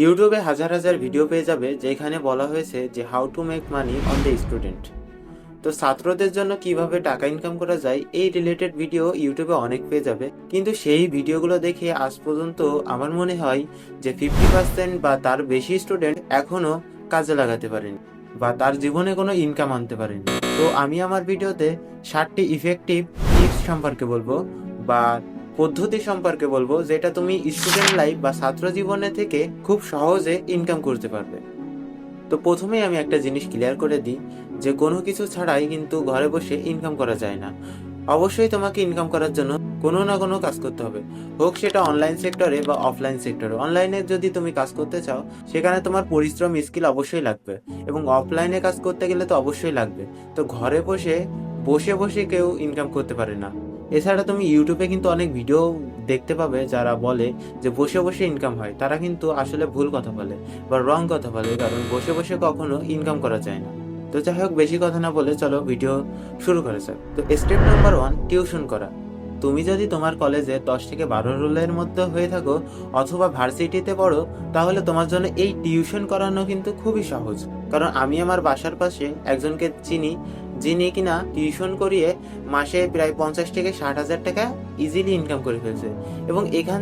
ইউটিউবে হাজার হাজার ভিডিও পেয়ে যাবে যেখানে বলা হয়েছে যে how to make money on the student. তো ছাত্রদের জন্য কিভাবে টাকা ইনকাম করা যায় এই রিলেটেড ভিডিও ইউটিউবে অনেক পেয়ে যাবে, কিন্তু সেই ভিডিওগুলো দেখে আজ পর্যন্ত আমার মনে হয় যে 50% বা তার বেশি স্টুডেন্ট এখনো কাজে লাগাতে পারেনি বা তার জীবনে কোনো ইনকাম আনতে পারেনি। তো আমি আমার ভিডিওতে 7টি ইফেক্টিভ টিপস সম্পর্কে বলবো বা পদ্ধতি সম্পর্কে বলবো, যেটা তুমি স্টুডেন্ট লাইফ বা ছাত্র জীবনে থেকে খুব সহজে ইনকাম করতে পারবে। তো প্রথমেই আমি একটা জিনিস ক্লিয়ার করে দিই যে কোনো কিছু ছাড়াই কিন্তু ঘরে বসে ইনকাম করা যায় না। অবশ্যই তোমাকে ইনকাম করার জন্য কোনো না কোনো কাজ করতে হবে, হোক সেটা অনলাইন সেক্টরে বা অফলাইন সেক্টরে। অনলাইনে যদি তুমি কাজ করতে চাও সেখানে তোমার পরিশ্রম স্কিল অবশ্যই লাগবে, এবং অফলাইনে কাজ করতে গেলে তো অবশ্যই লাগবে। তো ঘরে বসে বসে বসে কেউ ইনকাম করতে পারে না। এছাড়া তুমি ইউটিউবে কিন্তু অনেক ভিডিও দেখতে পাবে যারা বলে যে বসে বসে ইনকাম হয়, তারা কিন্তু আসলে ভুল কথা বলে বা রং কথা বলে, কারণ বসে বসে কখনো ইনকাম করা যায় না। তো যাই হোক, বেশি কথা না বলে চলো ভিডিও শুরু করা যাক। তো স্টেপ নাম্বার 1, টিউশন করা। তুমি যদি তোমার কলেজে 10 থেকে 12 রোলের মধ্যে হয়ে থাকো অথবা ভার্সিটিতে পড়ো, তাহলে তোমার জন্য এই টিউশন করানো কিন্তু খুবই সহজ। কারণ আমি আমার বাসার পাশে একজনকে চিনি যিনি কিনা টিউশন করিয়ে মাসে প্রায় 50 থেকে 60 হাজার টাকা ইজিলি ইনকাম করে ফেলছে, এবং এখান